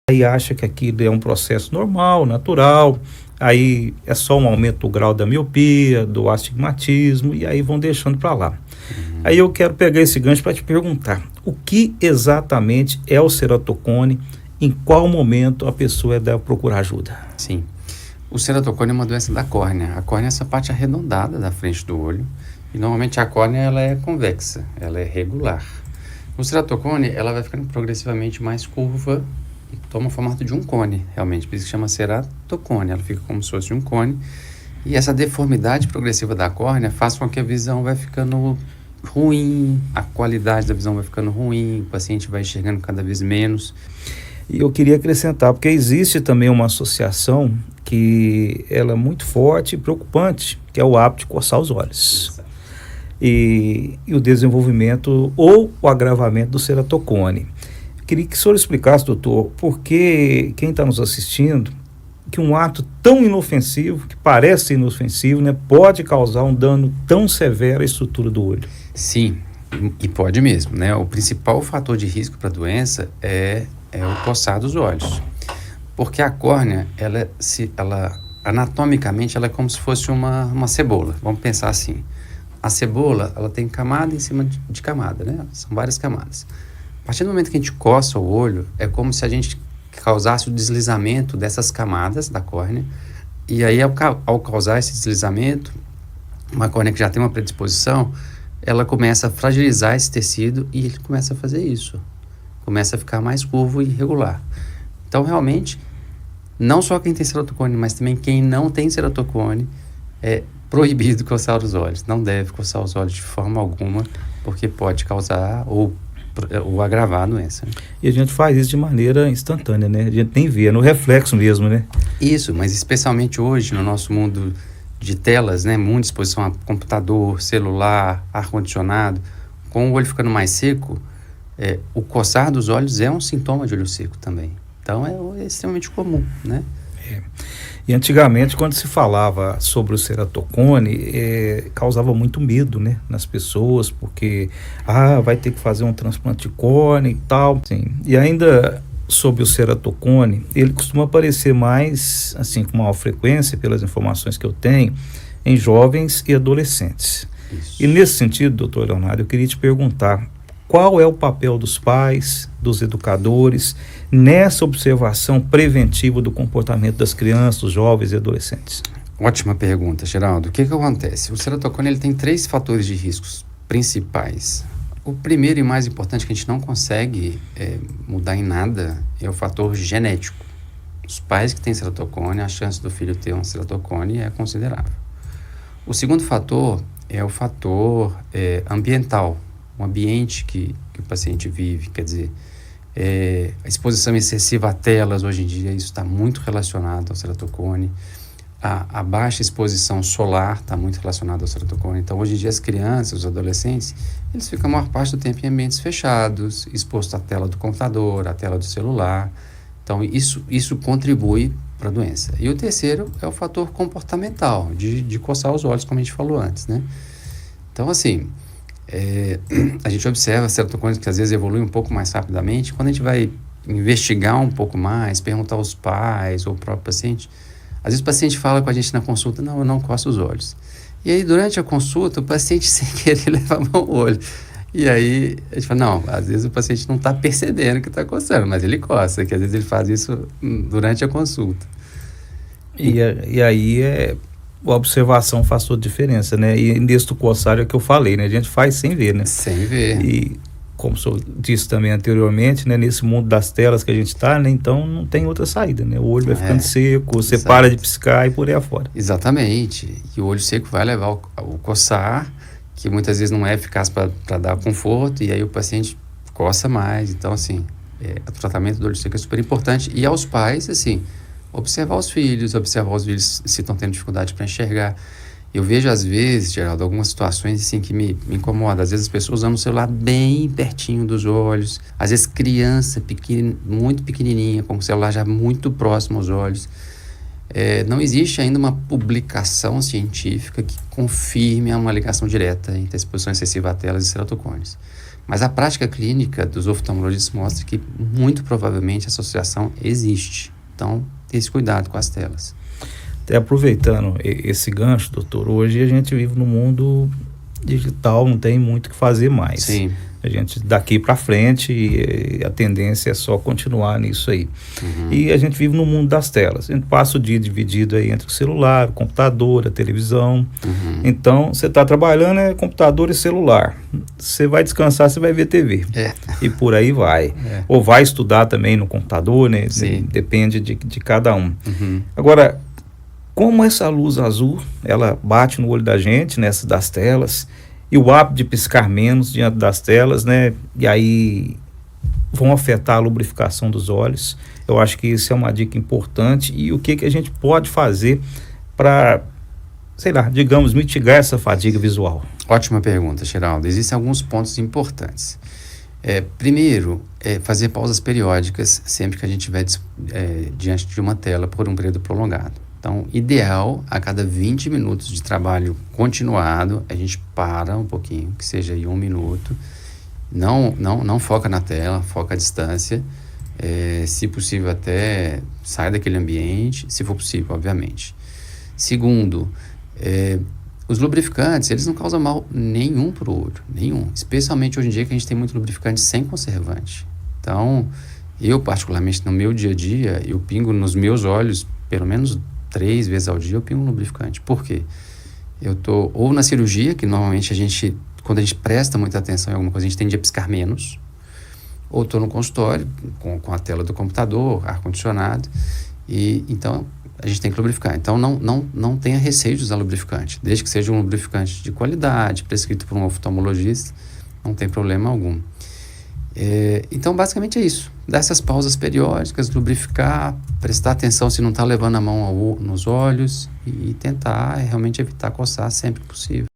Aí acha que aquilo é um processo normal, natural, aí é só um aumento do grau da miopia, do astigmatismo, e aí vão deixando para lá. Aí eu quero pegar esse gancho para te perguntar, o que exatamente é o ceratocone, em qual momento a pessoa deve procurar ajuda? Sim. O ceratocone é uma doença da córnea. A córnea é essa parte arredondada da frente do olho, e normalmente a córnea ela é convexa, ela é regular. O ceratocone, ela vai ficando progressivamente mais curva e toma o formato de um cone, realmente, por isso que chama ceratocone, ela fica como se fosse um cone, e essa deformidade progressiva da córnea faz com que a visão vai ficando ruim, a qualidade da visão vai ficando ruim, o paciente vai enxergando cada vez menos. E eu queria acrescentar, porque existe também uma associação que ela é muito forte e preocupante, que é o hábito de coçar os olhos. E o desenvolvimento ou o agravamento do ceratocone. Queria que o senhor explicasse, doutor, porque quem está nos assistindo, que um ato tão inofensivo, que parece inofensivo, né, pode causar um dano tão severo à estrutura do olho. Sim, e pode mesmo, né? O principal fator de risco para a doença é o coçar dos olhos. Porque a córnea, ela anatomicamente, ela é como se fosse uma cebola. Vamos pensar assim. A cebola, ela tem camada em cima de camada, né? São várias camadas. A partir do momento que a gente coça o olho, é como se a gente causasse o deslizamento dessas camadas da córnea. E aí, ao causar esse deslizamento, uma córnea que já tem uma predisposição, ela começa a fragilizar esse tecido e ele começa a fazer isso. Começa a ficar mais curvo e irregular. Então, realmente, não só quem tem ceratocone, mas também quem não tem ceratocone, é proibido coçar os olhos. Não deve coçar os olhos de forma alguma, porque pode causar ou agravar a doença. E a gente faz isso de maneira instantânea, né? A gente nem vê, é no reflexo mesmo, né? Isso, mas especialmente hoje, no nosso mundo de telas, né? Muita exposição a computador, celular, ar-condicionado, com o olho ficando mais seco, o coçar dos olhos é um sintoma de olho seco também. Então, é extremamente comum, né? E antigamente, quando se falava sobre o ceratocone, causava muito medo, né, nas pessoas, porque vai ter que fazer um transplante de córnea e tal. Sim. E ainda sobre o ceratocone, ele costuma aparecer mais, assim, com maior frequência, pelas informações que eu tenho, em jovens e adolescentes. Isso. E nesse sentido, doutor Leonardo, eu queria te perguntar, qual é o papel dos pais, dos educadores, nessa observação preventiva do comportamento das crianças, dos jovens e adolescentes? Ótima pergunta, Geraldo. O que acontece? O ceratocone ele tem 3 fatores de riscos principais. O primeiro e mais importante, que a gente não consegue mudar em nada, é o fator genético. Os pais que têm ceratocone, a chance do filho ter um ceratocone é considerável. O segundo fator é o fator ambiental, o ambiente que o paciente vive, quer dizer, a exposição excessiva a telas, hoje em dia, isso está muito relacionado ao ceratocone. A baixa exposição solar está muito relacionada ao ceratocone. Então, hoje em dia, as crianças, os adolescentes, eles ficam a maior parte do tempo em ambientes fechados, expostos à tela do computador, à tela do celular. Então, isso contribui para a doença. E o terceiro é o fator comportamental, de coçar os olhos, como a gente falou antes, né? Então, assim, a gente observa ceratocones que às vezes evoluem um pouco mais rapidamente. Quando a gente vai investigar um pouco mais, perguntar aos pais ou ao próprio paciente, às vezes o paciente fala com a gente na consulta, não, eu não coço os olhos. E aí, durante a consulta, o paciente sem querer leva a mão ao olho. E aí, a gente fala, não, às vezes o paciente não está percebendo que está coçando, mas ele coça, que às vezes ele faz isso durante a consulta. E aí a observação faz toda a diferença, né? E nesse do coçar é o que eu falei, né? A gente faz sem ver, né? Sem ver. E como o senhor disse também anteriormente, né? Nesse mundo das telas que a gente está, né? Então não tem outra saída, né? O olho vai ficando seco, você exato. para de piscar e por aí afora. Exatamente. E o olho seco vai levar o coçar, que muitas vezes não é eficaz para dar conforto, e aí o paciente coça mais. Então, assim, o tratamento do olho seco é super importante. E aos pais, assim, observar os filhos se estão tendo dificuldade para enxergar. Eu vejo às vezes, Geraldo, algumas situações assim que me incomodam. Às vezes as pessoas usando o celular bem pertinho dos olhos. Às vezes criança muito pequenininha, com o celular já muito próximo aos olhos. Não existe ainda uma publicação científica que confirme uma ligação direta entre a exposição excessiva a telas e ceratocones. Mas a prática clínica dos oftalmologistas mostra que muito provavelmente a associação existe. Então, ter esse cuidado com as telas. Até aproveitando esse gancho, doutor, hoje a gente vive no mundo digital, não tem muito o que fazer mais. Sim. A gente daqui para frente, a tendência é só continuar nisso aí. E a gente vive no mundo das telas. A gente passa o dia dividido aí entre o celular, o computador, a televisão. Então, você está trabalhando é computador e celular. Você vai descansar, você vai ver TV. E por aí vai. Ou vai estudar também no computador, né? Depende de cada um. Agora, como essa luz azul, ela bate no olho da gente, nessa das telas, e o hábito de piscar menos diante das telas, né? E aí vão afetar a lubrificação dos olhos. Eu acho que isso é uma dica importante. E o que a gente pode fazer para, sei lá, digamos, mitigar essa fadiga visual? Ótima pergunta, Geraldo. Existem alguns pontos importantes. Primeiro, fazer pausas periódicas sempre que a gente estiver diante de uma tela por um período prolongado. Então, ideal, a cada 20 minutos de trabalho continuado, a gente para um pouquinho, que seja aí 1 minuto. Não foca na tela, foca à distância. Se possível, até sai daquele ambiente, se for possível, obviamente. Segundo, os lubrificantes, eles não causam mal nenhum para o olho, nenhum. Especialmente hoje em dia que a gente tem muito lubrificante sem conservante. Então, eu particularmente no meu dia a dia, eu pingo nos meus olhos, pelo menos 3 vezes ao dia eu pingo um lubrificante. Por quê? Eu tô ou na cirurgia, que normalmente quando a gente presta muita atenção em alguma coisa, a gente tende a piscar menos, ou estou no consultório, com a tela do computador, ar-condicionado, e então a gente tem que lubrificar. Então não tenha receio de usar lubrificante, desde que seja um lubrificante de qualidade, prescrito por um oftalmologista, não tem problema algum. Então basicamente é isso, dar essas pausas periódicas, lubrificar, prestar atenção se não está levando a mão nos olhos e tentar realmente evitar coçar sempre que possível.